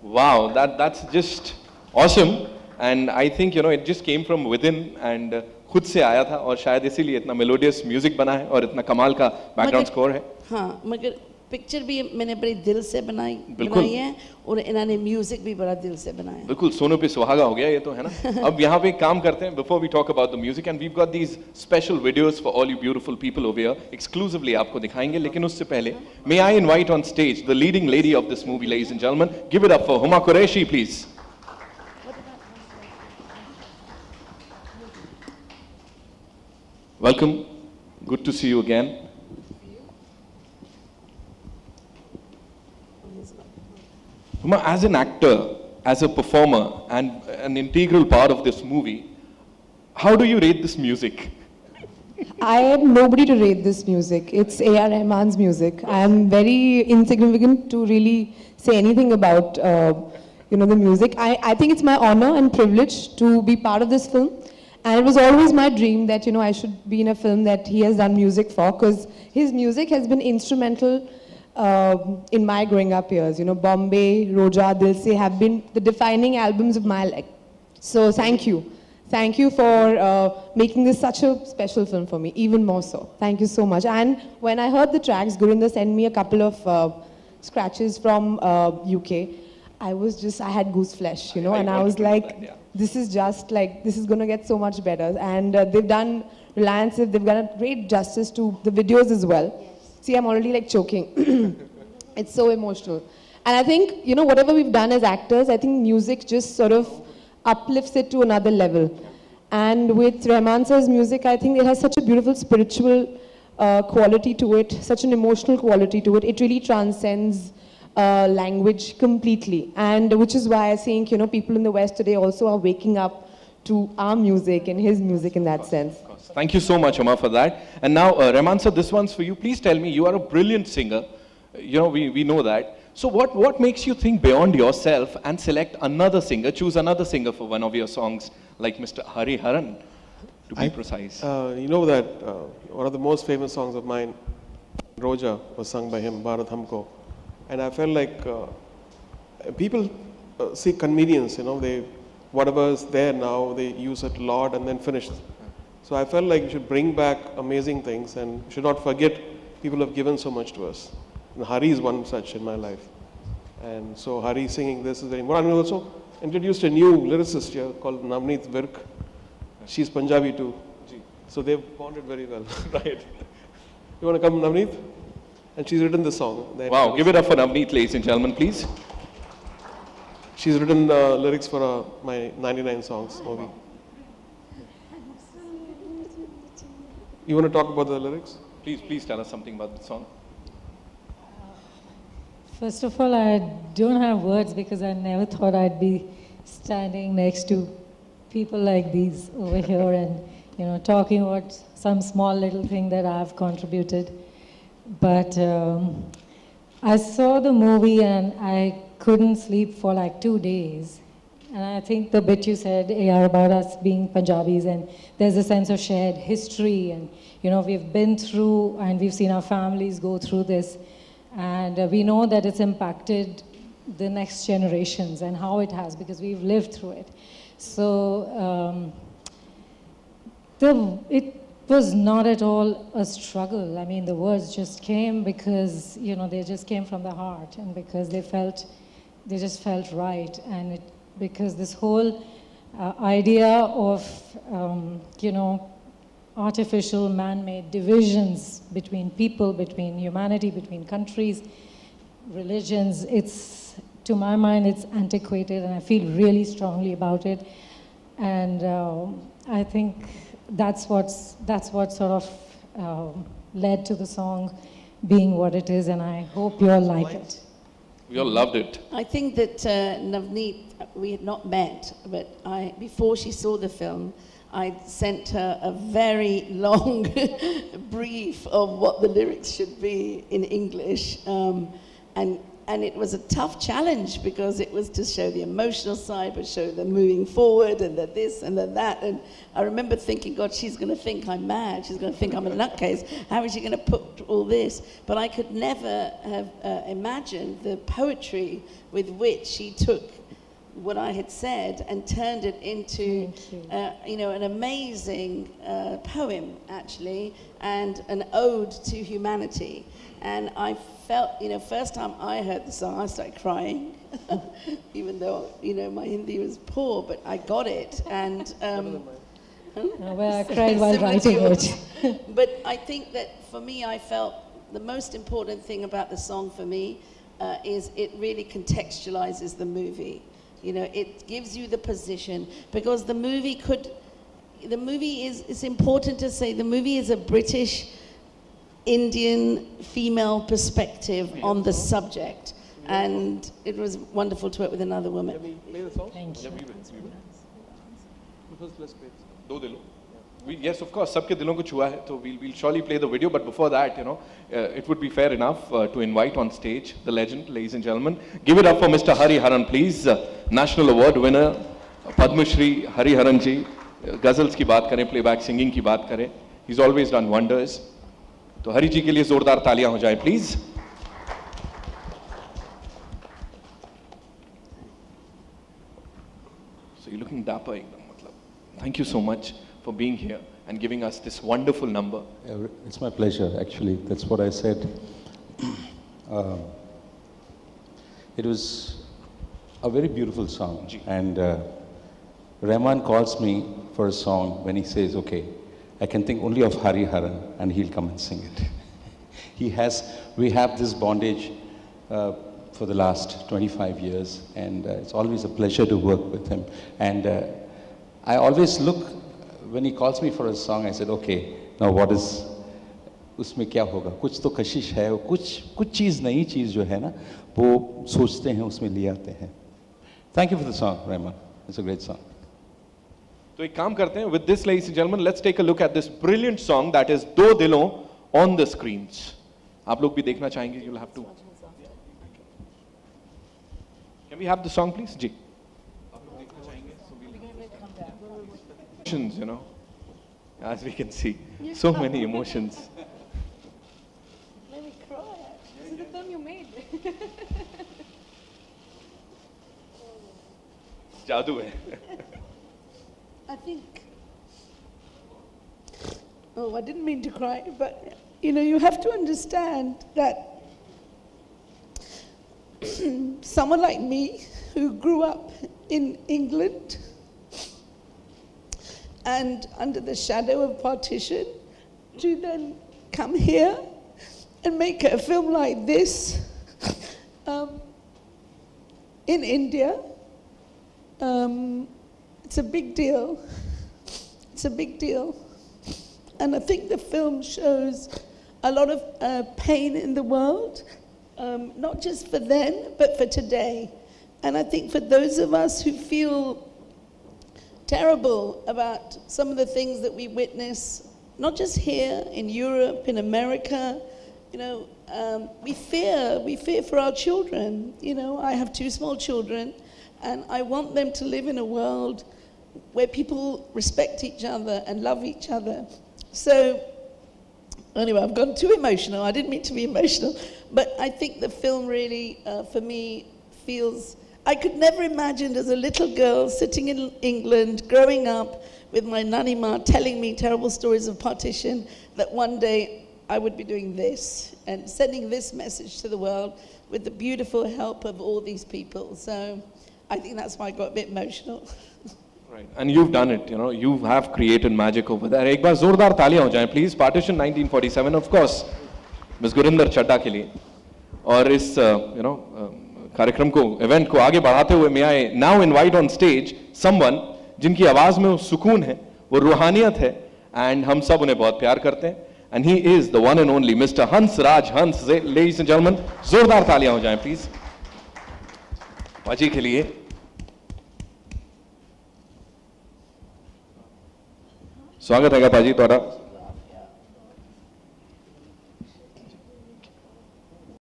Wow, that's just awesome. And I think, it just came from within and खुद से आया था और शायद इसीलिए इतना melodious music बना है और इतना कमाल का background score है. हाँ, मगर पिक्चर भी मैंने बड़ी दिल से बनाई है और इन्होंने म्यूजिक भी बड़ा दिल से बनाया. बिल्कुल सोनू पे सुहागा हो गया ये तो है ना. अब यहाँ पे काम करते हैं before we talk about the music and we've got these special videos for all you beautiful people over here exclusively आपको दिखाएंगे लेकिन उससे पहले may I invite on stage the leading lady of this movie, ladies and gentlemen, give it up for Huma Qureshi, please. Welcome, good to see you again. Huma, as an actor, as a performer, and an integral part of this movie, how do you rate this music? I am nobody to rate this music. It's A.R. Rahman's music. I am very insignificant to really say anything about, the music. I think it's my honor and privilege to be part of this film. And it was always my dream that, I should be in a film that he has done music for, because his music has been instrumental in my growing up years. Bombay, Roja, Dil Se have been the defining albums of my life. So thank you. Thank you for making this such a special film for me, even more so. Thank you so much. And when I heard the tracks, Gurinder sent me a couple of scratches from UK. I had goose flesh, and I was like, this is going to get so much better. And they've done, Reliance, they've done a great justice to the videos as well. See, I'm already choking. It's so emotional. And I think, whatever we've done as actors, I think music just sort of uplifts it to another level. And with Rahman sir's music, I think it has such a beautiful spiritual quality to it, such an emotional quality to it. It really transcends language completely. And which is why I think, people in the West today also are waking up to our music and his music in that sense. Thank you so much, Huma, for that. And now, Rahman sir, this one's for you. Please tell me, you are a brilliant singer. We know that. So what makes you think beyond yourself and select another singer, choose another singer for one of your songs, like Mr. Hari Haran, to be precise? You know that one of the most famous songs of mine, Roja, was sung by him, Bharat Humko. And I felt like people see convenience, whatever is there now, they use it a lot and then finish. So I felt like we should bring back amazing things and should not forget people have given so much to us. And Hari is one such in my life. And so Hari singing this is very important. And we also introduced a new lyricist here called Navneet Virk. She's Punjabi too. So they've bonded very well. Right. You want to come, Navneet? And she's written this song. Wow, give it up for Navneet, ladies and gentlemen, please. She's written lyrics for my 99 songs movie. You want to talk about the lyrics? Please tell us something about the song. First of all, I don't have words because I never thought I'd be standing next to people like these over here and, talking about some small little thing that I've contributed. But I saw the movie and I couldn't sleep for like 2 days. And I think the bit you said, AR, about us being Punjabis, and there's a sense of shared history, and we've been through and we've seen our families go through this, and we know that it's impacted the next generations and how it has, because we've lived through it. So it was not at all a struggle. I mean, the words just came because, they just came from the heart, and because they just felt right, and because this whole idea of, artificial man-made divisions between people, between humanity, between countries, religions, to my mind, it's antiquated, and I feel really strongly about it. And I think that's what sort of led to the song being what it is, and I hope you all like it. We all loved it. I think that Navneet, we had not met, but before she saw the film, I sent her a very long brief of what the lyrics should be in English. And and it was a tough challenge because it was to show the emotional side, but show the moving forward and the this and the that. And I remember thinking, God, she's going to think I'm mad. She's going to think I'm a nutcase. How is she going to put all this? But I could never have imagined the poetry with which she took what I had said and turned it into, an amazing poem, actually, and an ode to humanity. And I felt, first time I heard the song, I started crying, even though, my Hindi was poor, but I got it. And well, I cried while writing it. But I think that for me, I felt the most important thing about the song for me is it really contextualizes the movie. It gives you the position, because the movie it's important to say, the movie is a British Indian female perspective on the subject, and it was wonderful to work with another woman. Can we play the song? Thank you. First, let's play the song. दो दिलों. Yes, of course, सबके दिलों को छुआ है, तो we'll surely play the video. But before that, it would be fair enough to invite on stage the legend, ladies and gentlemen. Give it up for Mr. Hari Haran, please. National Award winner, Padma Shri Hari Haran ji. Ghazals की बात करें, playback singing की बात करें. He's always done wonders. तो हरी जी के लिए जोरदार तालियां हो जाए, please. So you're looking dapper, एकदम मतलब. Thank you so much for being here and giving us this wonderful number. It's my pleasure, actually. That's what I said. It was a very beautiful song. And Rahman calls me for a song when he says, okay, I can think only of Hari Haran, and he'll come and sing it. We have this bondage for the last 25 years, and it's always a pleasure to work with him. And I always look, when he calls me for a song, I said, okay, now what is, उसमें क्या होगा? कुछ तो कशिश है, कुछ चीज़ नई चीज़ जो है ना, वो सोचते हैं, उसमें ले आते हैं. Thank you for the song, Rahman. It's a great song. तो एक काम करते हैं. With this, ladies and gentlemen, let's take a look at this brilliant song that is दो दिलों on the screens. आप लोग भी देखना चाहेंगे? You'll have to. Can we have the song, please? Ji. Emotions, as we can see, so many emotions. Let me cry. This is the film you made. जादू है. I think, I didn't mean to cry, but you have to understand that someone like me who grew up in England and under the shadow of partition, to then come here and make a film like this in India, it's a big deal. It's a big deal. And I think the film shows a lot of pain in the world, not just for then, but for today. And I think for those of us who feel terrible about some of the things that we witness, not just here in Europe, in America, we fear for our children. I have 2 small children, and I want them to live in a world where people respect each other and love each other. So, anyway, I've gone too emotional. I didn't mean to be emotional, but I think the film really, for me, feels. I could never imagine as a little girl sitting in England, growing up with my nanny ma telling me terrible stories of partition, that one day I would be doing this and sending this message to the world with the beautiful help of all these people. So I think that's why I got a bit emotional. Right, and you've done it. You have created magic over there. एक बार जोरदार तालियां हो जाएं, please. Partition 1947, of course, Ms. Gurinder Chadda के लिए. और इस कार्यक्रम को, इवेंट को आगे बढ़ाते हुए, may I now invite on stage someone जिनकी आवाज में वो सुकून है, वो रूहानियत है, and हम सब उन्हें बहुत प्यार करते हैं. And he is the one and only Mr. Hans Raj Hans. Ladies and gentlemen, जोरदार तालियां हो जाएं, please. पाजी के लिए. स्वागत है पाजी,